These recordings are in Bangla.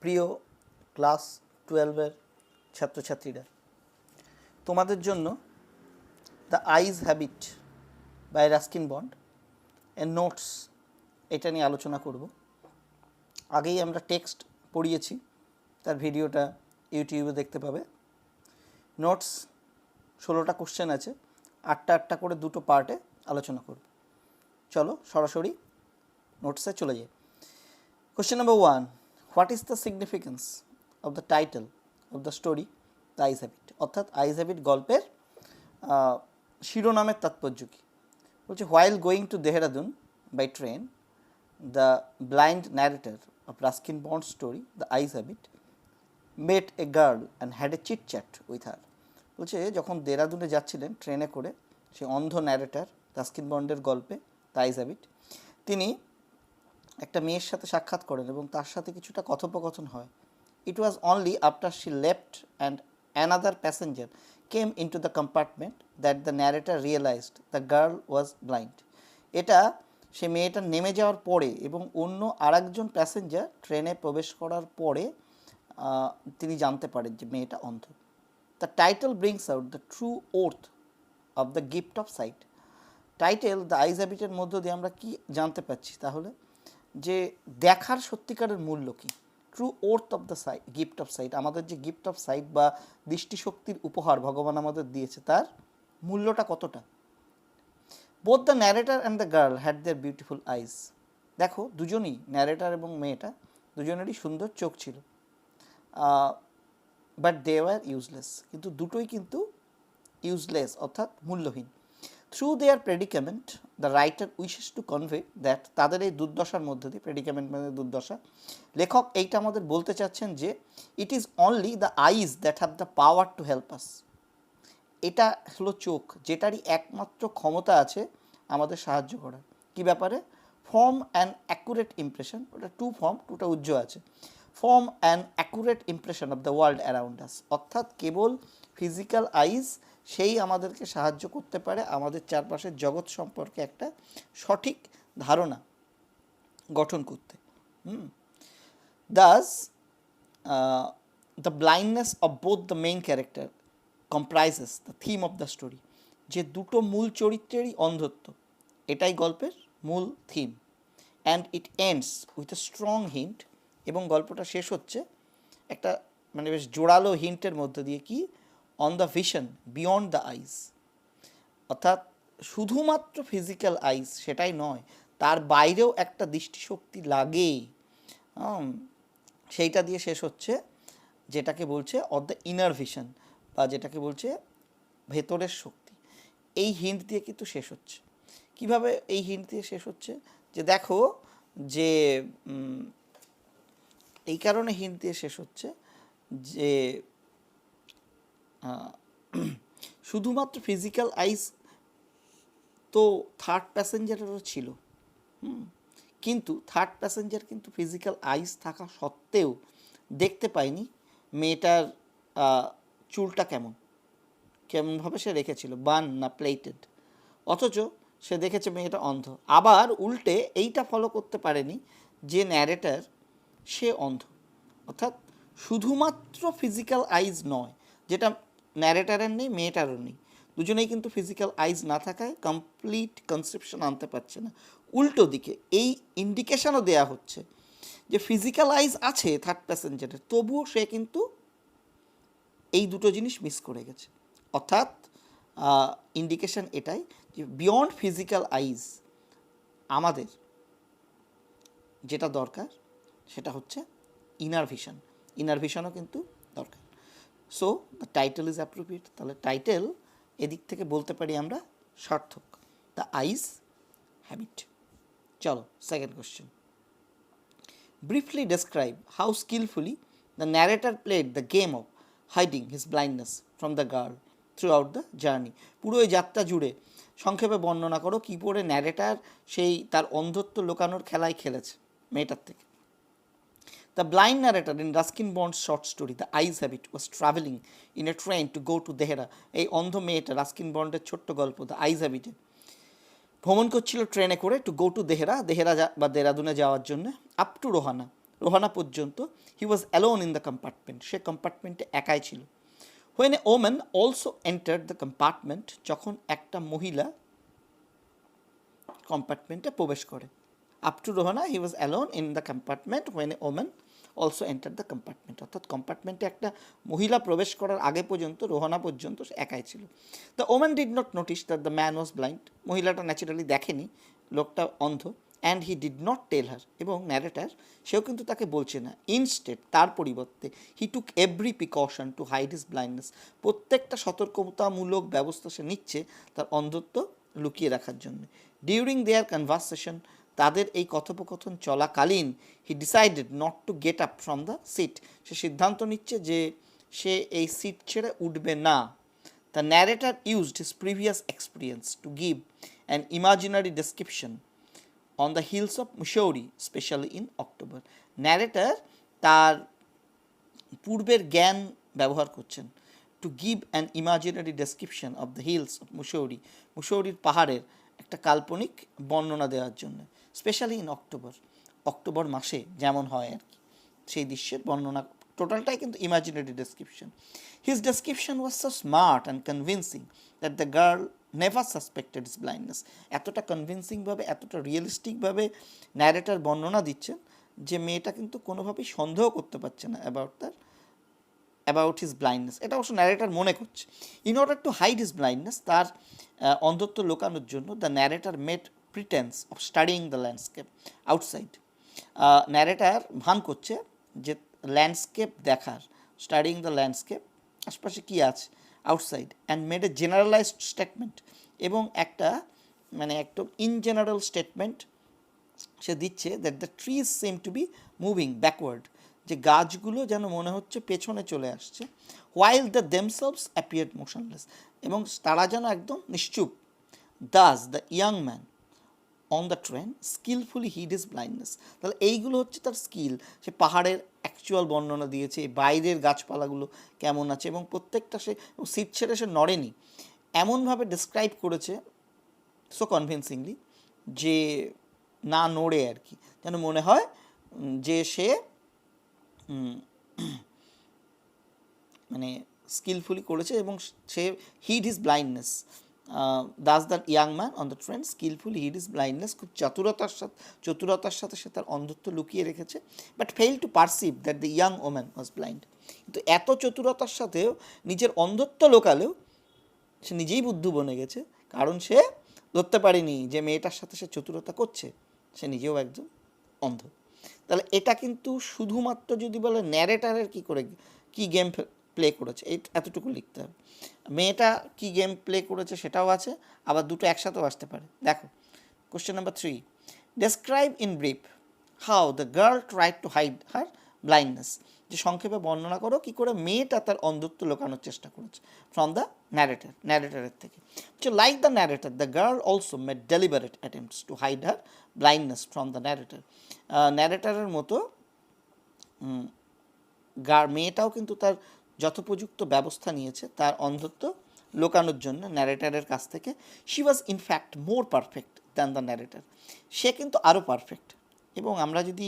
প্রিয় ক্লাস 12-এর ছাত্রছাত্রীরা, তোমাদের জন্য the eyes have it by Ruskin Bond এর নোটস এটা নিয়ে আলোচনা করব। আগেই আমরা টেক্সট পড়িয়েছি, তার ভিডিওটা ইউটিউবে দেখতে পাবে। নোটস 16টা কোশ্চেন আছে, 8টা করে দুটো পার্টে আলোচনা করব। চলো সরাসরি নোটসে চলে যাই। Question number 1, what is the significance of the title of the story the eyes have it? অর্থাৎ আইজ হ্যাবিট গল্পের শিরোনামের তাৎপর্য কী? বলছে, while going to Dehradun by train, the blind narrator of Ruskin Bond story the eyes have it met a girl and had a chit chat with her. বলছে, যখন দেহরাদুনে যাচ্ছিলেন ট্রেনে করে, সে অন্ধ ন্যারেটার রাস্কিন বন্ডের গল্পে দ্য আইজ হ্যাবিট, তিনি একটা মেয়ের সাথে সাক্ষাৎ করেন এবং তার সাথে কিছুটা কথোপকথন হয়। It was only after she left and another passenger came into the compartment that the narrator realised the girl was blind. এটা সে মেয়েটা নেমে যাওয়ার পরে এবং অন্য আরেকজন প্যাসেঞ্জার ট্রেনে প্রবেশ করার পরে তিনি জানতে পারেন যে মেয়েটা অন্ধ। The title brings out the true worth of the gift of sight. Title the eyes হ্যাবিটের মধ্য দিয়ে আমরা কি জানতে পাচ্ছি তাহলে? যে দেখার সত্যিকারের মূল্য কী, true worth of the sight, gift of sight. আমাদের যে গিফট অফ সাইট বা দৃষ্টিশক্তির উপহার ভগবান আমাদের দিয়েছে, তার মূল্যটা কতটা। Both the narrator and the girl had their beautiful eyes. দেখো, দুজনই, ন্যারেটার এবং মেয়েটা, দুজনেরই সুন্দর চোখ ছিল, বাট দে ওয়ার ইউজলেস। কিন্তু দুটোই কিন্তু ইউজলেস, অর্থাৎ মূল্যহীন। Through their predicament the writer wishes to convey that, তাদের এই দুর্দশার মধ্যে দিয়ে, প্রেডিকামেন্ট মানে দুর্দশা, লেখক এইটা আমাদের বলতে চাচ্ছেন যে it is only the eyes that have the power to help us. এটা হলো চোখ, যেটারই একমাত্র ক্ষমতা আছে আমাদের সাহায্য করার। কী ব্যাপারে? ফর্ম অ্যান অ্যাকুরেট ইমপ্রেশন, ওটা টু ফর্ম, টুটা উজ্জ্ব আছে। Form an accurate impression of the world around us, অর্থাৎ কেবল ফিজিক্যাল আইজ সেই আমাদেরকে সাহায্য করতে পারে আমাদের চারপাশের জগৎ সম্পর্কে একটা সঠিক ধারণা গঠন করতে। Das the blindness of both the main character comprises the theme of the story. যে দুটো মূল চরিত্রেরই অন্ধত্ব, এটাই গল্পের মূল theme. And it ends with a strong hint, এবং গল্পটা শেষ হচ্ছে একটা মানে বেশ জোরালো হিন্টের মধ্যে দিয়ে, কি, on the vision beyond the eyes. অর্থাৎ শুধুমাত্র ফিজিক্যাল আইজ সেটাই নয়, তার বাইরেও একটা দৃষ্টিশক্তি লাগে, সেইটা দিয়ে শেষ হচ্ছে, যেটাকে বলছে অফ দ্য ইনার ভিশন, বা যেটাকে বলছে ভেতরের শক্তি। এই হিন্ট দিয়ে কিন্তু শেষ হচ্ছে। কিভাবে এই হিন্ট দিয়ে শেষ হচ্ছে? যে দেখো, যে এই কারণে হিন্ট দিয়ে শেষ হচ্ছে যে শুধুমাত্র ফিজিক্যাল আইজ তো থার্ড প্যাসেঞ্জারেরও ছিল, কিন্তু থার্ড প্যাসেঞ্জার কিন্তু ফিজিক্যাল আইজ থাকা সত্ত্বেও দেখতে পায়নি মেয়েটার চুলটা কেমনভাবে সে রেখেছিল, বান না প্লেটেড, অথচ সে দেখেছে মেয়েটা অন্ধ। আবার উল্টে এইটা ফলো করতে পারেনি যে ন্যারেটার সে অন্ধ। অর্থাৎ শুধুমাত্র ফিজিক্যাল আইজ নয়, যেটা ন্যারেটারের নেই, মেয়েটারও নেই, দুজনেই কিন্তু ফিজিক্যাল আইজ না থাকায় কমপ্লিট কনসেপশন আনতে পারছে না। উল্টো দিকে এই ইন্ডিকেশনও দেয়া হচ্ছে যে ফিজিক্যাল আইজ আছে থার্ড প্যাসেঞ্জারের, তবুও সে কিন্তু এই দুটো জিনিস মিস করে গেছে। অর্থাৎ ইন্ডিকেশন এটাই যে বিয়ন্ড ফিজিক্যাল আইজ আমাদের যেটা দরকার সেটা হচ্ছে ইনার ভিশন। ইনার ভিশনও কিন্তু দরকার। So the title is appropriate. তাহলে টাইটেল এদিক থেকে বলতে পারি আমরা সার্থক, দ্য আইজ হ্যাবিট। চলো second question. Briefly describe how skilfully the narrator played the game of hiding his blindness from the girl through out the journey. পুরো এই যাত্রা জুড়ে সংক্ষেপে বর্ণনা করো কী করে ন্যারেটার সেই তার অন্ধত্ব লোকানোর খেলায় খেলেছে মেয়েটার থেকে। The blind narrator in Ruskin Bond's short story, The Eyes Habit, was travelling in a train to go to Dehra. এই অন্ধ মেয়েটা রাস্কিন বন্ডের ছোট্ট গল্প দ্য আইজ হ্যাবিটে ভ্রমণ করছিল ট্রেনে করে, টু গো টু দেহরা, বা দেহরাদুনে যাওয়ার জন্য, আপ টু রোহানা, রোহানা পর্যন্ত he was alone in the compartment, সে কম্পার্টমেন্টে একাই ছিল। When a woman also entered the compartment, যখন একটা মহিলা কম্পার্টমেন্টে প্রবেশ করে। Up to Rohana he was alone in the compartment when a woman also enter the compartment, অর্থাৎ কম্পার্টমেন্টে একটা মহিলা প্রবেশ করার আগে পর্যন্ত রোহানা পর্যন্ত সে একাই ছিল। The woman did not notice that the man was blind, মহিলাটা ন্যাচারালি দেখেনি লোকটা অন্ধ। And he did not tell her, এবং ন্যারেটার সেও কিন্তু তাকে বলছে না। ইনস্টেড, তার পরিবর্তে he took every precaution to hide his blindness, প্রত্যেকটা সতর্কতামূলক ব্যবস্থা সে নিচ্ছে তার অন্ধত্ব লুকিয়ে রাখার জন্য। ডিউরিং দেয়ার কনভারসেশন, তাদের এই কথোপকথন চলাকালীন, he decided not to get up from the seat, সে সিদ্ধান্ত নিচ্ছে যে সে এই সিট ছেড়ে উঠবে না। The narrator used his previous experience to give an imaginary description on the hills of Mussoorie, specially in October. Narrator তার পূর্বের জ্ঞান ব্যবহার করছেন to give an imaginary description of the hills of Mussoorie, মুসৌরির পাহাড়ের একটা কাল্পনিক বর্ণনা দেওয়ার জন্য। স্পেশালি ইন অক্টোবর, অক্টোবর মাসে যেমন হয় আর কি, সেই দৃশ্যের বর্ণনা, টোটালটাই কিন্তু imaginary description. His description was so smart and convincing that the girl never suspected is blindness, এতটা কনভিন্সিংভাবে, এতটা রিয়েলিস্টিকভাবে ন্যারেটার বর্ণনা দিচ্ছেন যে মেয়েটা কিন্তু কোনোভাবেই সন্দেহ করতে পারছে না অ্যাবাউট হিজ ব্লাইন্ডনেস। এটা অবশ্য ন্যারেটার মনে করছে। In order to hide his blindness, তার অন্ধত্ব লোকানোর জন্য the narrator made pretence of studying the landscape outside, narrator ভান করছে যে ল্যান্ডস্কেপ দেখার, স্টাডিং দ্য ল্যান্ডস্কেপ, আশপাশে কী আছে, outside, and made a generalised statement, এবং একটা একদম ইন জেনারেল স্টেটমেন্ট সে দিচ্ছে that the trees seem to be moving backward, যে গাছগুলো যেন মনে হচ্ছে পেছনে চলে আসছে। While the themselves appeared motionless, এবং তারা যেন একদম নিশ্চুপ। Thus the young man on the train skilfully hid his blindness, তাহলে এইগুলো হচ্ছে তার স্কিল। সে পাহাড়ের অ্যাকচুয়াল বর্ণনা দিয়েছে, বাইরের গাছপালাগুলো কেমন আছে, এবং প্রত্যেকটা সে সিট ছেড়ে সে নড়েনি, এমনভাবে ডিসক্রাইব করেছে সো কনভিন্সিংলি যে না নড়ে আর কি, যেন মনে হয় যে সে স্কিলফুলি করেছে, এবং সে hid his blindness. Thus that young man on the train skilfully hid his blindness, খুব চতুরতার সাথে সে তার অন্ধত্ব লুকিয়ে রেখেছে। But fail to perceive that the young woman was blind, কিন্তু এত চতুরতার সাথেও নিজের অন্ধত্ব লোকালেও সে নিজেই বুদ্ধু বনে গেছে, কারণ সে ধরতে পারেনি যে মেয়েটার সাথে সে চতুরতা করছে, সে নিজেও একজন অন্ধ। তাহলে এটা কিন্তু শুধুমাত্র যদি বলে ন্যারেটারের কী গেম প্লে করেছে, এতটুকু লিখতে হবে। মেয়েটা কী গেম প্লে করেছে সেটাও আছে, আবার দুটো একসাথেও আসতে পারে। দেখো question number 3, describe in brief how the girl tried to hide her blindness, যে সংক্ষেপে বর্ণনা করো কী করে মেয়েটা তার অন্ধত্ব লুকানোর চেষ্টা করেছে ফ্রম দ্য ন্যারেটারের থেকে। Like the narrator the girl also made deliberate attempts to hide her blindness from the ন্যারেটারের মতো মেয়েটাও কিন্তু তার যথোপযুক্ত ব্যবস্থা নিয়েছে তার অন্ধত্ব লোকানোর জন্য ন্যারেটারের কাছ থেকে। She was in fact more perfect than the narrator, সে কিন্তু আরও পারফেক্ট, এবং আমরা যদি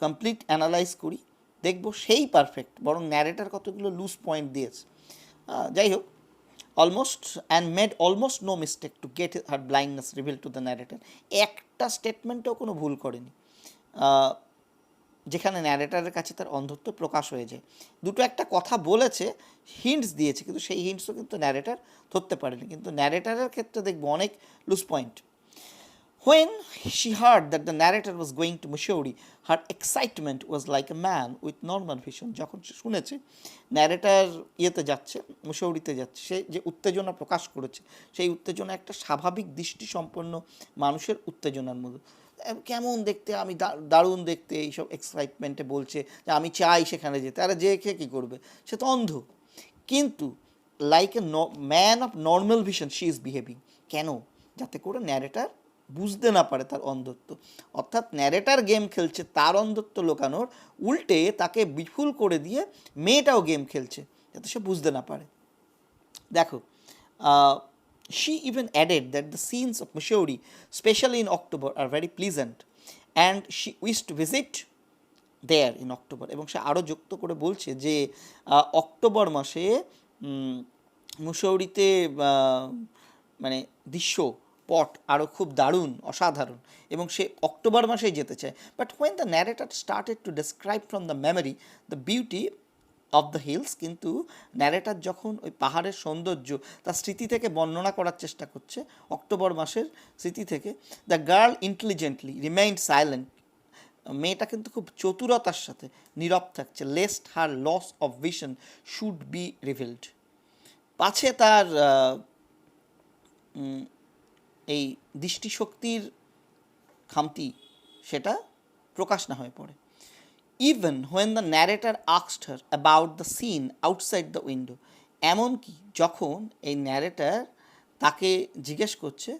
কমপ্লিট অ্যানালাইজ করি দেখব সেই পারফেক্ট, বরং ন্যারেটার কতগুলো লুজ পয়েন্ট দিয়েছে। যাই হোক, almost and made almost no mistake to get her blindness reveal to the narrator, একটা স্টেটমেন্টেও কোনো ভুল করেনি যেখানে ন্যারেটারের কাছে তার অন্ধত্ব প্রকাশ হয়ে যায়। দুটো একটা কথা বলেছে, হিন্টস দিয়েছে, কিন্তু সেই হিন্টসও কিন্তু ন্যারেটার ধরতে পারেনি। কিন্তু ন্যারেটারের ক্ষেত্রে দেখবো অনেক loose point. When she heard that the narrator was going to Mussoorie, her excitement was like a man with normal vision. যখন সে শুনেছে ন্যারেটার যাচ্ছে, মুসৌরিতে যাচ্ছে, সে যে উত্তেজনা প্রকাশ করেছে, সেই উত্তেজনা একটা স্বাভাবিক দৃষ্টি সম্পন্ন মানুষের উত্তেজনার মতো। কেমন দেখতে, আমি দারুণ দেখতে, এইসব এক্সাইটমেন্টে বলছে যে আমি চাই সেখানে যেতে। আরে যে খেয়ে কী করবে, সে তো অন্ধ। কিন্তু like a man of normal vision she is behaving. কেন? যাতে করে ন্যারেটার বুঝতে না পারে তার অন্ধত্ব। অর্থাৎ ন্যারেটার গেম খেলছে তার অন্ধত্ব লোকানোর, উল্টে তাকে বিফুল করে দিয়ে মেয়েটাও গেম খেলছে যাতে সে বুঝতে না পারে। দেখো, she even added that the scenes of Mussoorie, especially in October, are very pleasant, and she wished to visit there in October. এবং সে আরও যুক্ত করে বলছে যে অক্টোবর মাসে মুসৌরিতে মানে দৃশ্যপট আরও খুব দারুণ, অসাধারণ, এবং সে অক্টোবর মাসেই যেতে চায়। But when the narrator started to describe from the memory the beauty of the hills, কিন্তু ন্যারেটার যখন ওই পাহাড়ের সৌন্দর্য তার স্মৃতি থেকে বর্ণনা করার চেষ্টা করছে, অক্টোবর মাসের স্মৃতি থেকে, the girl intelligently remained silent, মেয়েটা কিন্তু খুব চতুরতার সাথে নীরব থাকছে, lest her loss of vision should be revealed, পাছে তার এই দৃষ্টিশক্তির খামতি সেটা প্রকাশ না হয়ে পড়ে। Even when the narrator asked her about the scene outside the window, এমনকি যখন এই ন্যারেটার তাকে জিজ্ঞেস করছে,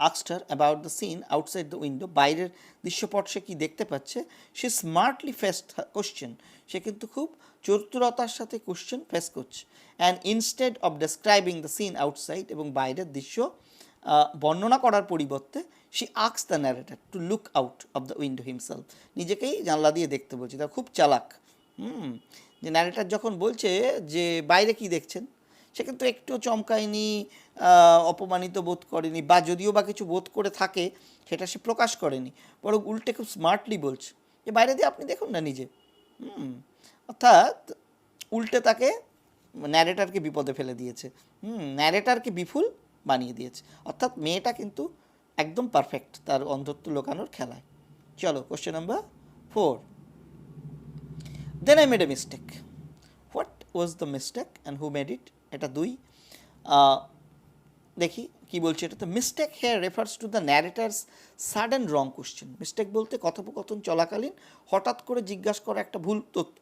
asked her about the scene outside the window, বাইরের দৃশ্যপট সে কী দেখতে পাচ্ছে, সে স্মার্টলি ফেসড কোশ্চেন, সে কিন্তু খুব চতুরতার সাথে কোশ্চেন ফেস করছে। And instead of describing the scene outside, এবং বাইরের দৃশ্য বর্ণনা করার পরিবর্তে she asks the narrator to look out of the window himself, নিজেকেই জানলা দিয়ে দেখতে বলছে। তা খুব চালাক। যে ন্যারেটার যখন বলছে যে বাইরে কি দেখছেন, সে কিন্তু একটু চমকায়নি, অপমানিত বোধ করেনি, বা যদিও বা কিছু বোধ করে থাকে সেটা সে প্রকাশ করেনি, বরং উল্টে খুব স্মার্টলি বলছে যে বাইরে দিয়ে আপনি দেখুন না নিজে। অর্থাৎ উল্টে তাকে ন্যারেটারকে বিপদে ফেলে দিয়েছে, ন্যারেটারকে বিফুল বানিয়ে দিয়েছে। অর্থাৎ মেয়েটা কিন্তু একদম পারফেক্ট তার অন্ধত্ব লোকানোর খেলায়। চলো question number 4, then I made a mistake, what was the mistake and who made it? এটা 2। দেখি কি বলছে এটা। তো mistake here refers to the narrator's sudden wrong question. Mistake বলতে কথোপকথন চলাকালীন হঠাৎ করে জিজ্ঞাসা করা একটা ভুল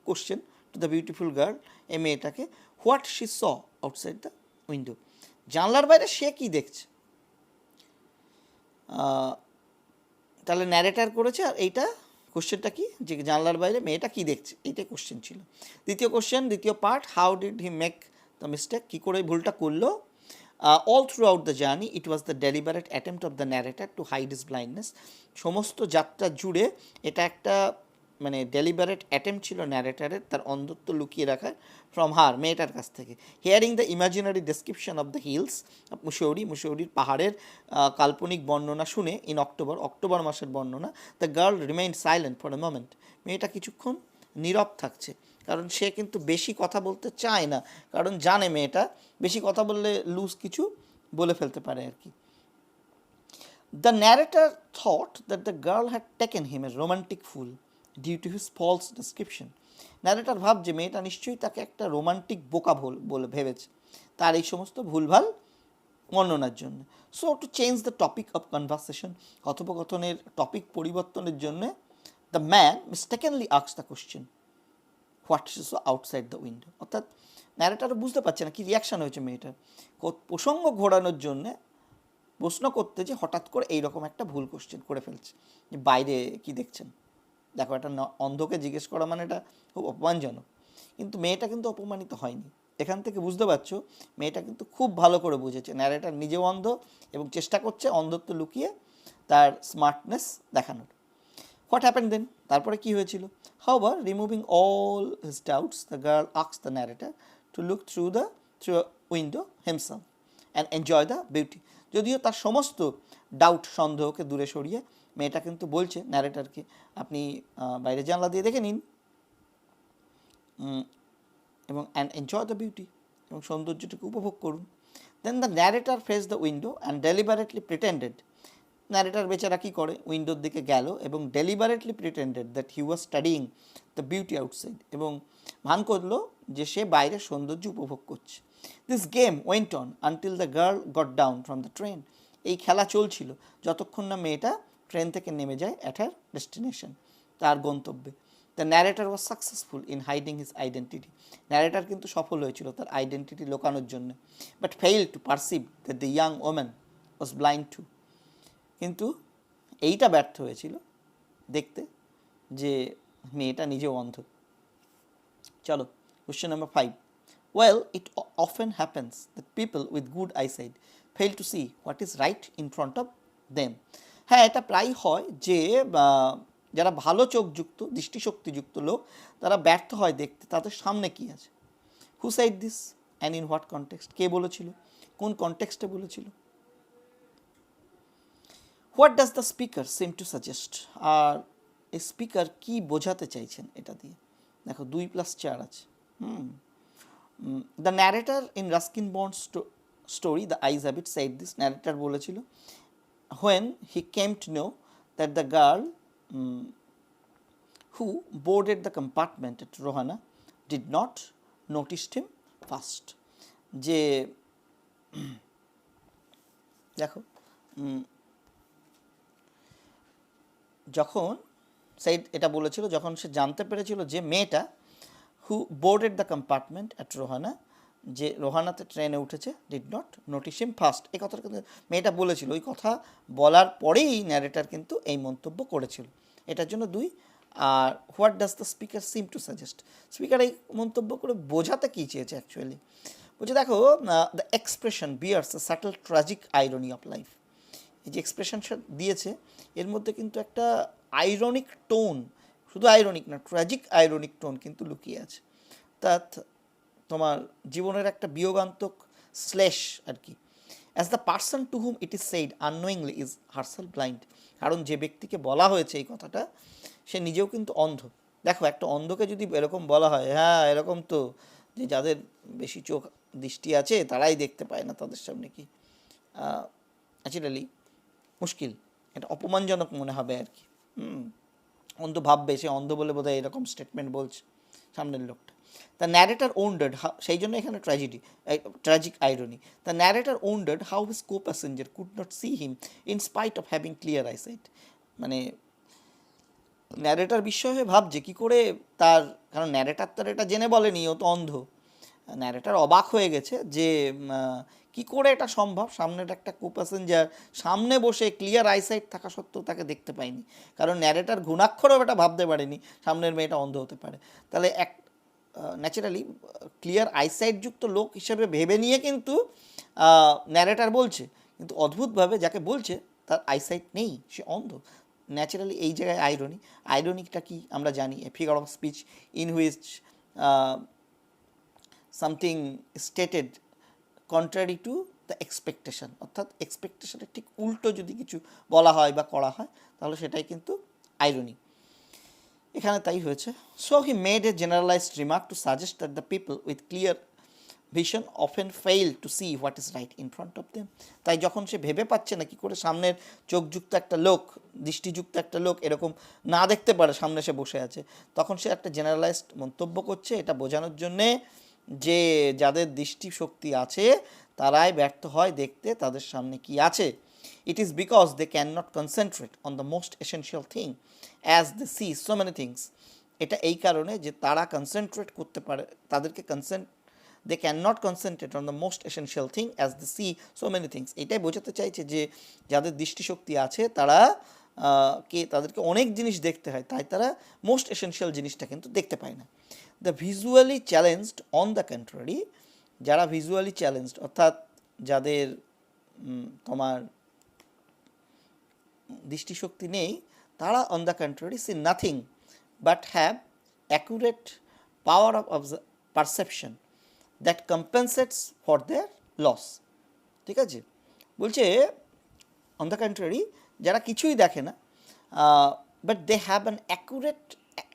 question to the beautiful girl, এই মেয়েটাকে, what she saw outside the window, জানলার বাইরে সে কি দেখছে। তাহলে ন্যারেটার করেছে, আর এইটা কোশ্চেনটা কি, যে জানলার বাইরে মেয়েটা কি দেখছে, এইটাই কোশ্চেন ছিল। দ্বিতীয় কোশ্চেন, দ্বিতীয় part, how did he make the mistake, কী করে ভুলটা করলো। all throughout the journey it was the deliberate attempt of the narrator to hide his blindness, সমস্ত যাত্রা জুড়ে এটা একটা মানে ডেলিবারেট অ্যাটেম্প্ট ছিল ন্যারেটারের তার অন্ধত্ব লুকিয়ে রাখার ফ্রম হার, মেয়েটার কাছ থেকে। Hearing the imaginary description of the hills, মুসৌরির পাহাড়ের কাল্পনিক বর্ণনা শুনে, ইন অক্টোবর মাসের বর্ণনা, the girl remained silent for a moment, মেয়েটা কিছুক্ষণ নীরব থাকছে, কারণ সে কিন্তু বেশি কথা বলতে চায় না, কারণ জানে মেয়েটা বেশি কথা বললে লুজ কিছু বলে ফেলতে পারে আর কি। The narrator thought that the girl had taken him a romantic fool due to his false description, narrator ভাবছে মেয়েটা নিশ্চয়ই তাকে একটা রোমান্টিক বোকা বলে ভেবেছে তার এই সমস্ত ভুলভাল বর্ণনার জন্য। So to change the topic of conversation, কথোপকথনের টপিক পরিবর্তনের জন্য, the man mistakenly asked the question what is outside the window, অর্থাৎ ন্যারেটারও বুঝতে পারছে না কী রিয়াকশান হয়েছে মেয়েটার, প্রসঙ্গ ঘোরানোর জন্যে প্রশ্ন করতে যে হঠাৎ করে এইরকম একটা ভুল কোশ্চেন করে ফেলছে যে বাইরে কি দেখছেন। দেখো, একটা অন্ধকে জিজ্ঞেস করা মানে এটা খুব অপমানজনক, কিন্তু মেয়েটা কিন্তু অপমানিত হয়নি। এখান থেকে বুঝতে পারছো মেয়েটা কিন্তু খুব ভালো করে বুঝেছে ন্যারেটার নিজেও অন্ধ এবং চেষ্টা করছে অন্ধত্ব লুকিয়ে তার স্মার্টনেস দেখানোর। হোয়াট হ্যাপেন্ড দেন, তারপরে কী হয়েছিল। However removing all his doubts the girl asked the narrator to look through window himself and enjoy the beauty, যদিও তার সমস্ত ডাউট সন্দেহকে দূরে সরিয়ে মেয়েটা কিন্তু বলছে ন্যারেটারকে, আপনি বাইরে জানলা দিয়ে দেখে নিন এবং অ্যান্ড এনজয় দ্য বিউটি, এবং সৌন্দর্যটাকে উপভোগ করুন। Then the narrator face the window and deliberately pretended, narrator বেচারা কী করে, উইন্ডোর দিকে গেল এবং deliberately pretended that he was studying the beauty outside, এবং ভান করলো যে সে বাইরের সৌন্দর্য উপভোগ করছে। This game went on until the girl got down from the train, এই খেলা চলছিল যতক্ষণ না মেয়েটা ট্রেন থেকে নেমে যায় অ্যাট হার ডেস্টিনেশন, তার গন্তব্যে। The narrator was successful in hiding his identity, narrator কিন্তু সফল হয়েছিল তার আইডেন্টিটি লোকানোর জন্য, but fail to perceive that the young woman was blind to, কিন্তু এইটা ব্যর্থ হয়েছিল দেখতে যে মেয়েটা নিজেও অন্ধ। চলো question number 5, well it often happens that people with good eyesight fail to see what is right in front of them, হ্যাঁ এটা প্রায় হয় যে যারা ভালো চোখযুক্ত দৃষ্টিশক্তিযুক্ত লোক তারা ব্যর্থ হয় দেখতে তাদের সামনে কি আছে। Who said this and in what context, কে বলেছিল, কোন কনটেক্সটে বলেছিল। What does the speaker seem to suggest, আর এই স্পিকার কি বোঝাতে চাইছেন এটা দিয়ে। দেখো 2+4 আছে। The narrator in Ruskin Bond's story the eyes have it said this, narrator বলেছিল when he came to know that the girl who boarded the compartment at Rohana did not notice him first, যে দেখো যখন সাইড এটা বলেছিল যখন সে জানতে পেরেছিল যে মেয়েটা who boarded the compartment at Rohana, যে রোহানাতে ট্রেনে উঠেছে, did not notice him first, এই কথাটা কিন্তু মেয়েটা বলেছিল। ওই কথা বলার পরেই ন্যারেটার কিন্তু এই মন্তব্য করেছিল। এটার জন্য 2। আর what does the speaker seem to suggest, speaker এই মন্তব্য করে বোঝাতে কী চেয়েছে অ্যাকচুয়ালি। বলছে দেখো the expression bears the subtle tragic irony of life, এই যে এক্সপ্রেশনটা দিয়েছে এর মধ্যে কিন্তু একটা আইরনিক টোন, শুধু আইরনিক না ট্র্যাজিক আইরনিক টোন কিন্তু লুকিয়ে আছে। অর্থাৎ তোমার জীবনের একটা বিয়োগান্তক স্লেশ আর কি। As the person to hmm it is said unknowingly is herself blind, কারণ যে ব্যক্তিকে বলা হয়েছে এই কথাটা সে নিজেও কিন্তু অন্ধ। দেখো একটা অন্ধকে যদি এরকম বলা হয়, হ্যাঁ এরকম তো, যে যাদের বেশি চোখ দৃষ্টি আছে তারাই দেখতে পায় না, তাদের সামনে কি ন্যাচারালি মুশকিল, এটা অপমানজনক মনে হবে আর কি। অন্ধ ভাববে সে অন্ধ বলে বোধহয় এরকম স্টেটমেন্ট বলছে সামনের লোকটা। দ্য ন্যারেটার ওন্ডার্ড, সেই জন্য এখানে tragic irony. The narrator wondered how his co passenger could not see him in spite of having clear eyesight, মানে ন্যারেটার বিস্ময় হয়ে ভাবছে কী করে তার, কারণ ন্যারেটার তার এটা জেনে বলেনি ও তো অন্ধ, ন্যারেটার অবাক হয়ে গেছে যে কি করে এটা সম্ভব, সামনের একটা কো প্যাসেঞ্জার সামনে বসে ক্লিয়ার আইসাইট থাকা সত্ত্বেও তাকে দেখতে পায়নি, কারণ ন্যারেটার ঘুণাক্ষরেও এটা ভাবতে পারেনি সামনের মেয়েটা অন্ধ হতে পারে। তাহলে এক ন্যাচারালি ক্লিয়ার আইসাইট যুক্ত লোক হিসেবে ভেবে নিয়ে কিন্তু ন্যারেটার বলছে, কিন্তু অদ্ভুতভাবে যাকে বলছে তার আইসাইট নেই, সে অন্ধ। ন্যাচারালি এই জায়গায় আইরনিকটা কি আমরা জানি, এ figure of speech in which something stated contrary to the expectation, অর্থাৎ এক্সপেকটেশনের ঠিক উল্টো যদি কিছু বলা হয় বা করা হয় তাহলে সেটাই কিন্তু আইরনি। এখানে তাই হয়েছে। So he made a generalised remark to suggest that the people with clear vision often fail to see what is right in front of them, তাই যখন সে ভেবে পাচ্ছে না কী করে সামনের চোখযুক্ত একটা লোক দৃষ্টিযুক্ত একটা লোক এরকম না দেখতে পারে সামনে সে বসে আছে, তখন সে একটা জেনারেলাইজড মন্তব্য করছে এটা বোঝানোর জন্যে যে যাদের দৃষ্টিশক্তি আছে তারাই ব্যর্থ হয় দেখতে তাদের সামনে কি আছে। It is because they can not concentrate on the most essential thing as they see so many things, এটা এই কারণে যে তারা কনসেন্ট্রেট করতে পারে, তাদেরকে they can not concentrate on the most essential thing as they see so many things, এটাই বোঝাতে চাইছে যে যাদের দৃষ্টিশক্তি আছে তারা তাদেরকে অনেক জিনিস দেখতে হয়, তাই তারা মোস্ট এসেনশিয়াল জিনিসটা কিন্তু দেখতে পায় না। The visually challenged on the contrary, যারা ভিজুয়ালি চ্যালেঞ্জড অর্থাৎ যাদের তোমার দৃষ্টিশক্তি নেই তারা on the contrary see nothing but have accurate power of perception that compensates for their loss. ঠিক আছে, বলছে অন দ্য কন্ট্রারি যারা কিছুই দেখে না but they have an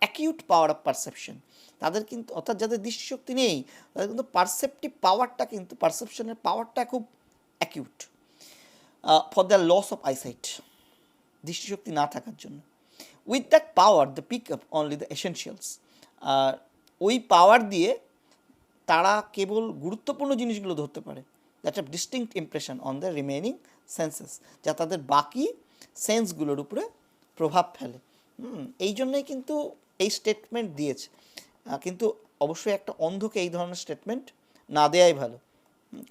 acute power of perception, তাদের কিন্তু অর্থাৎ যাদের দৃষ্টিশক্তি নেই তাদের কিন্তু পারসেপটিভ পাওয়ারটা কিন্তু পারসেপশনের পাওয়ারটা খুব acute for the loss of eyesight, দৃষ্টিশক্তি না থাকার জন্য। With that power the pick up only the essentials, আর ওই পাওয়ার দিয়ে তারা কেবল গুরুত্বপূর্ণ জিনিসগুলো ধরতে পারে, that have distinct impression on the remaining senses, যা তাদের বাকি সেন্সগুলোর উপরে প্রভাব ফেলে। এই জন্যই কিন্তু এই স্টেটমেন্ট দিয়েছে, কিন্তু অবশ্যই একটা অন্ধকে এই ধরনের স্টেটমেন্ট না দেওয়াই ভালো,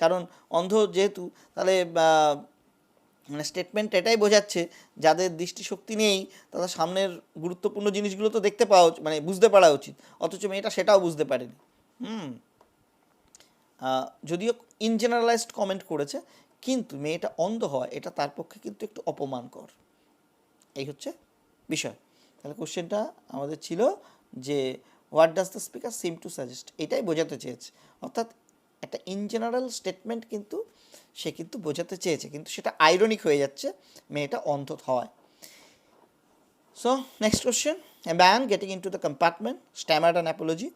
কারণ অন্ধ যেহেতু তাহলে মানে স্টেটমেন্ট এটাই বোঝাচ্ছে যাদের দৃষ্টিশক্তি নেই তাদের সামনের গুরুত্বপূর্ণ জিনিসগুলো তো দেখতে পাওয়া মানে বুঝতে পারা উচিত, অথচ মেয়েটা সেটাও বুঝতে পারেনি। যদিও ইন জেনারেলাইজড কমেন্ট করেছে, কিন্তু মেয়েটা অন্ধ হয় এটা তার পক্ষে কিন্তু একটু অপমানকর, এই হচ্ছে বিষয়। তাহলে কোশ্চেনটা আমাদের ছিল যে what does the speaker seem to suggest, এটাই বোঝাতে চেয়েছে। অর্থাৎ একটা ইন জেনারেল স্টেটমেন্ট কিন্তু সে কিন্তু বোঝাতে চেয়েছে, কিন্তু সেটা আইরনিক হয়ে যাচ্ছে মেয়েটা অন্ধ হওয়ায়। So next question, a man getting in to the compartment stammered an apology.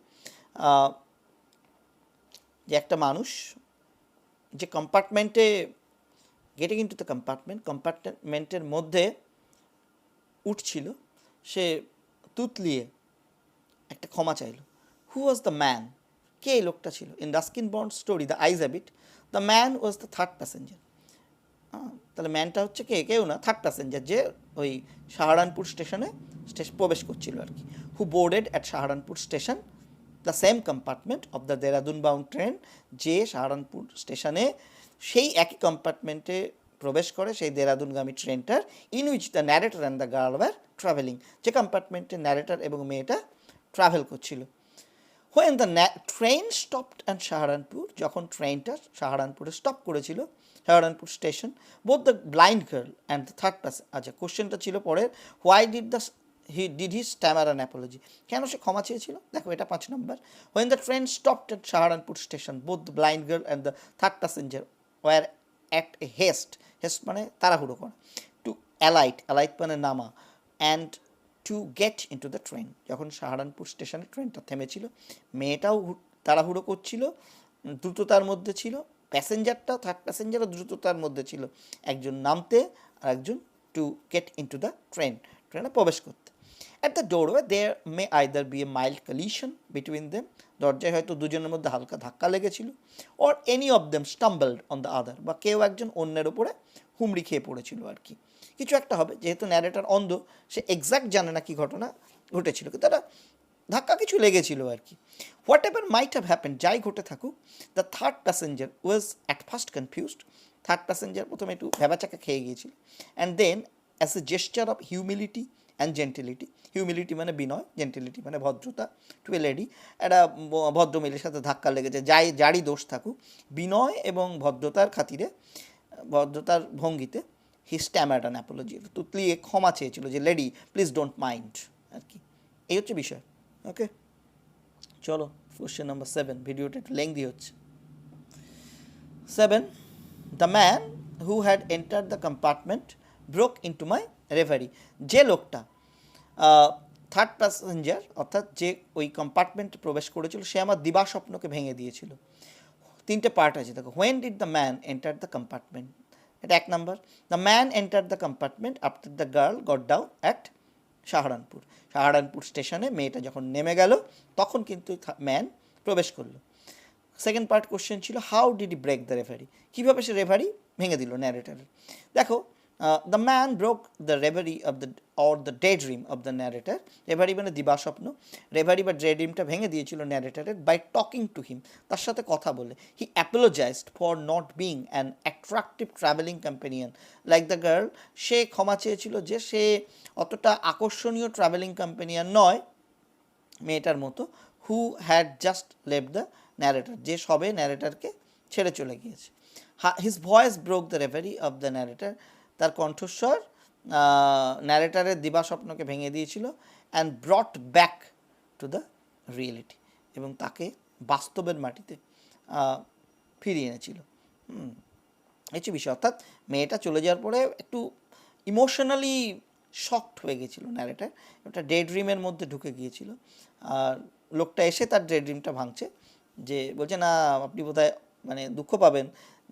যে একটা মানুষ যে কম্পার্টমেন্টে গেটিং ইন টু দ্য কম্পার্টমেন্টের মধ্যে উঠছিল, সে তুতলিয়ে একটা ক্ষমা চাইল। হু ওয়াজ দ্য ম্যান? কে এই লোকটা ছিল? In Ruskin Bond story the eyes habit, the man was the third passenger. তাহলে ম্যানটা হচ্ছে কে? কেউ না, থার্ড প্যাসেঞ্জার, যে ওই সাহারানপুর স্টেশনে প্রবেশ করছিল আর কি। Who boarded at Saharanpur station the same compartment of the Dehradun bound train, যে সাহারানপুর স্টেশনে সেই একই কম্পার্টমেন্টে প্রবেশ করে সেই দেরাদুনগামী ট্রেনটার, in which the narrator and the girl were travelling, যে কম্পার্টমেন্টে ন্যারেটার এবং মেয়েটা ট্রাভেল করছিল। When the train stopped and Saharanpur, যখন ট্রেনটা সাহারানপুরে স্টপ করেছিল, Saharanpur station, both the blind girl and the third person. আচ্ছা, কোশ্চেনটা ছিল পরের, why did he stammer an apology, কেন সে ক্ষমা চেয়েছিল? দেখো এটা 5 নম্বর। When the train stopped at Saharanpur station, both the blind girl and the third passenger were at a haste মানে তাড়াহুড়ো করা, টু অ্যালাইট মানে নামা, and to get into the train. যখন সাহারানপুর স্টেশনে ট্রেনটা থেমেছিল, মেয়েটাও তাড়াহুড়ো করছিল, দ্রুততার মধ্যে ছিল, প্যাসেঞ্জারটাও থার্ড প্যাসেঞ্জারও দ্রুততার মধ্যে ছিল, একজন নামতে আর একজন টু গেট ইন্টু দ্য ট্রেনে প্রবেশ করতে। At the doorway there may either be a mild collision between them, দরজায় হয়তো দুজনের মধ্যে হালকা ধাক্কা লেগেছিল, or any of them stumbled on the other, বা কেউ একজন অন্যের ওপরে হুমড়ি খেয়ে পড়েছিল আর কি। কিছু একটা হবে, যেহেতু ন্যারেটার অন্ধ, সে এক্স্যাক্ট জানে না কি ঘটনা ঘটেছিল, কিন্তু তারা ধাক্কা কিছু লেগেছিল আর কি। Whatever might have happen, যাই ঘটে থাকুক, the third passenger was at first confused, third passenger প্রথমে একটু ভ্যাবাচাকা খেয়ে গিয়েছিল, and then as a gesture of humility and gentility, humility মানে বিনয়, জেন্টিলিটি মানে ভদ্রতা, টু এ লেডি, একটা ভদ্রমহিলার সাথে ধাক্কা লেগেছে, যারই দোষ থাকুক, বিনয় এবং ভদ্রতার খাতিরে, ভদ্রতার ভঙ্গিতে, হি স্ট্যামার্ড অ্যান অ্যাপোলজি, তুতলিয়ে ক্ষমা চেয়েছিল যে লেডি প্লিজ ডোন্ট মাইন্ড আর কি। এই হচ্ছে বিষয়। ওকে, চলো কোশ্চেন নাম্বার 7, ভিডিওটা একটু লেংদি হচ্ছে। 7, the man who had enter the compartment broke into my reverie, যে লোকটা থার্ড প্যাসেঞ্জার অর্থাৎ যে ওই কম্পার্টমেন্টে প্রবেশ করেছিল, সে আমার দিবাস্বপ্নকে ভেঙে দিয়েছিল। 3টে পার্ট আছে দেখো। When did the man enter the compartment, এটা 1 নম্বর। The man enter the compartment after the girl got down at Saharanpur স্টেশনে মেয়েটা যখন নেমে গেল, তখন কিন্তু ম্যান প্রবেশ করলো। সেকেন্ড পার্ট কোশ্চেন ছিল how did he break the reverie, কীভাবে সে রেভারি ভেঙে দিল ন্যারেটারের। দেখো, the man broke the reverie of the or the day dream of the narrator, reverie মানে দিবাস্বপ্ন, রেভারি বা ডে ড্রিমটা ভেঙে দিয়েছিল ন্যারেটারের বাই টকিং টু হিম, তার সাথে কথা বলে। He apologized for not being an attractive travelling companion like the girl, সে ক্ষমা চেয়েছিল যে সে অতটা আকর্ষণীয় ট্রাভেলিং কম্পেনিয়ন নয় মেয়েটার মতো, who had just left the narrator, যে সবে ন্যারেটারকে ছেড়ে চলে গিয়েছে। His voice broke the reverie of the narrator, তার কণ্ঠস্বর ন্যারেটারের দিবাস্বপ্নকে ভেঙে দিয়েছিল, and brought back to the reality, এবং তাকে বাস্তবের মাটিতে ফিরিয়ে এনেছিল। এই হচ্ছে বিষয়। অর্থাৎ মেয়েটা চলে যাওয়ার পরে একটু ইমোশনালি শকড হয়ে গেছিলো ন্যারেটার, একটা ডে ড্রিমের মধ্যে ঢুকে গিয়েছিল। আর লোকটা এসে তার ডে ড্রিমটা ভাঙছে, যে বলছে না আপনি বোধহয় মানে দুঃখ পাবেন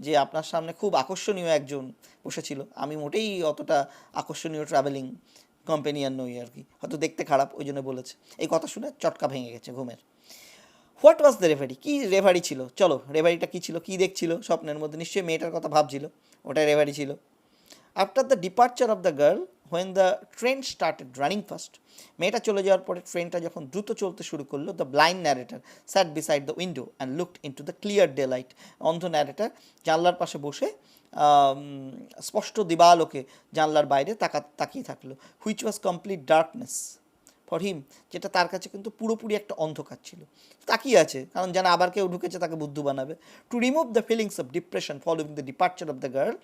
যে আপনার সামনে খুব আকর্ষণীয় একজন বসেছিল, আমি মোটেই অতটা আকর্ষণীয় ট্রাভেলিং কম্পেনিয়ান নই আর কি, হয়তো দেখতে খারাপ ওই জন্য বলেছে। এই কথা শুনে চটকা ভেঙে গেছে ঘুমের। হোয়াট ওয়াজ দ্য রেভারি, কী রেভারি ছিল? চলো, রেভারিটা কী ছিল, কী দেখছিল স্বপ্নের মধ্যে? নিশ্চয়ই মেয়েটার কথা ভাবছিল, ওটাই রেভারি ছিল। After the departure of the girl when the train started running fast, মেয়েটা চলে যাওয়ার পরে ট্রেনটা যখন দ্রুত চলতে শুরু করলো, the blind narrator sat beside the window and looked into the clear daylight, অন্ধ ন্যারেটার জানলার পাশে বসে স্পষ্ট দিবালোকে জানলার বাইরে তাকিয়ে থাকলো। Which was complete darkness for him, যেটা তার কাছে কিন্তু পুরোপুরি একটা অন্ধকার ছিল। তাকিয়ে আছে কারণ যেন আবার কেউ ঢুকেছে তাকে বুদ্ধু বানাবে। To remove the feelings of depression following the departure of the girl,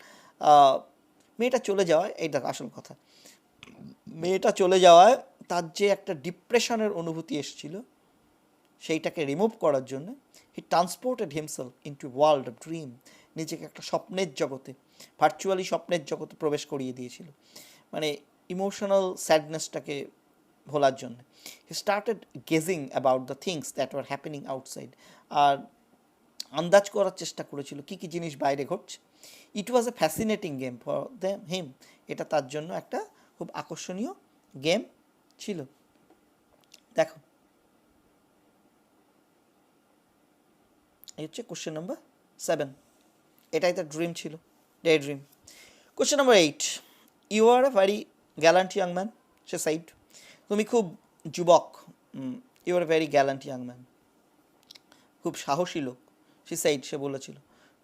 মেয়েটা চলে যাওয়ায়, এইটা আসল কথা, মেয়েটা চলে যাওয়ায় তার যে একটা ডিপ্রেশনের অনুভূতি এসেছিল সেইটাকে রিমুভ করার জন্য he transported himself into world of dream, নিজেকে একটা স্বপ্নের জগতে, ভার্চুয়ালি স্বপ্নের জগতে প্রবেশ করিয়ে দিয়েছিল, মানে ইমোশনাল স্যাডনেসটাকে ভোলার জন্য। He started gazing about the things that were happening outside, আর আন্দাজ করার চেষ্টা করেছিল কী কী জিনিস বাইরে ঘটছে। It was a fascinating game for him, এটা তার জন্য একটা খুব আকর্ষণীয় গেম ছিল। দেখো এই হচ্ছে কোশ্চেন নাম্বার 7, এটাই তার ড্রিম ছিল, daydream. Question number 8, you are a very gallant young man, সে সাইড, তুমি খুব যুবক, you are a very gallant young man, খুব সাহসী লোক, সে সাইড, সে বলেছিল।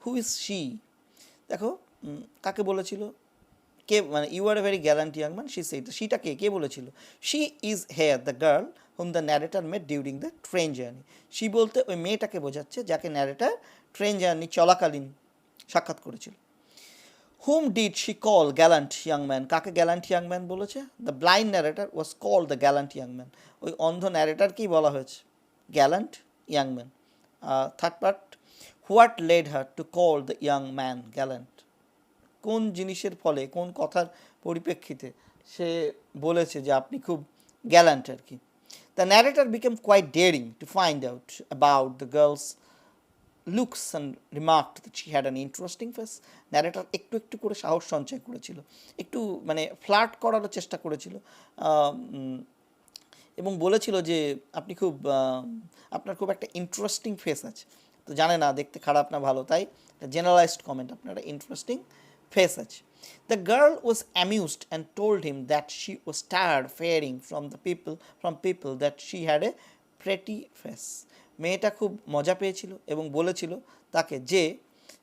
হু ইজ শি, দেখো কাকে বলেছিল, কে, মানে you are a very gallant young man, she said, শিটা কে বলেছিল? She is here the girl whom the narrator met during the train journey. She বলতে ওই মেয়েটাকে বোঝাচ্ছে যাকে ন্যারেটার ট্রেন জার্নি চলাকালীন সাক্ষাৎ করেছিল। Whom did she call gallant young man, কাকে গ্যালান্ট ইয়াং ম্যান বলেছে? The blind narrator was call the gallant young man, ওই অন্ধ ন্যারেটারকেই বলা হয়েছে gallant young man. Third part, what led her to call the young man gallant, কোন জিনিসের ফলে, কোন কথার পরিপ্রেক্ষিতে সে বলেছে যে আপনি খুব গ্যালান্ট আর কি। The narrator became quite daring to find out about the girl's looks and remarked that she had an interesting face. Narrator একটু একটু করে সাহস সঞ্চয় করেছিল, একটু মানে ফ্লার্ট করার চেষ্টা করেছিল, এবং বলেছিল যে আপনি খুব আপনার খুব একটা ইন্টারেস্টিং ফেস আছে। তো জানে না দেখতে খারাপ না ভালো, তাই জেনারেলাইজড কমেন্ট, আপনার একটা ইন্টারেস্টিং ফেস আছে। The girl was amused and told him that she was tired fairing from people that she had a pretty face. মেয়েটা খুব মজা পেয়েছিল এবং বলেছিল তাকে যে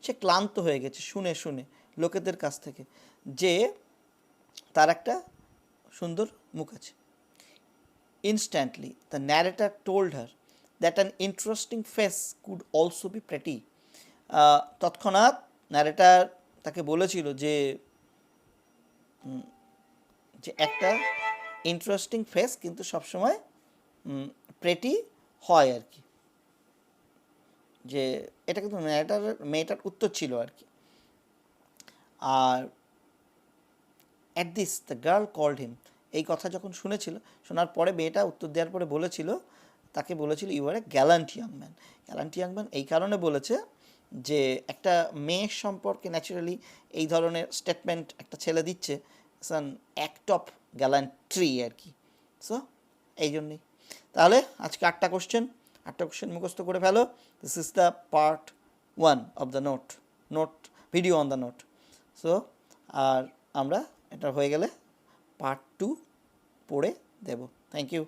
সে ক্লান্ত হয়ে গেছে শুনে শুনে লোকেদের কাছ থেকে যে তার একটা সুন্দর মুখ আছে। Instantly, the narrator told her that an interesting face could also be pretty. তৎক্ষণাৎ ন্যারেটার তাকে বলেছিল যে একটা ইন্টারেস্টিং ফেস কিন্তু সবসময় প্রেটি হয় আর কি, যে এটা কিন্তু মেয়েটার উত্তর ছিল আর কি। আর at this the girl called him, এই কথা যখন শুনেছিল, শোনার পরে মেয়েটা উত্তর দেওয়ার পরে বলেছিল, তাকে বলেছিল you are a gallant young man. Gallant young man এই কারণে বলেছে যে একটা মেয়ের সম্পর্কে ন্যাচারালি এই ধরনের স্টেটমেন্ট একটা ছেলে দিচ্ছে, it's an act of gallantry আর কি। সো এই জন্যই। তাহলে আজকে 8টা কোশ্চেন মুখস্থ করে ফেলো। This is the part 1 of the note video on the note. So আর আমরা এটা হয়ে গেলে পার্ট 2 পড়ে দেব। Thank you.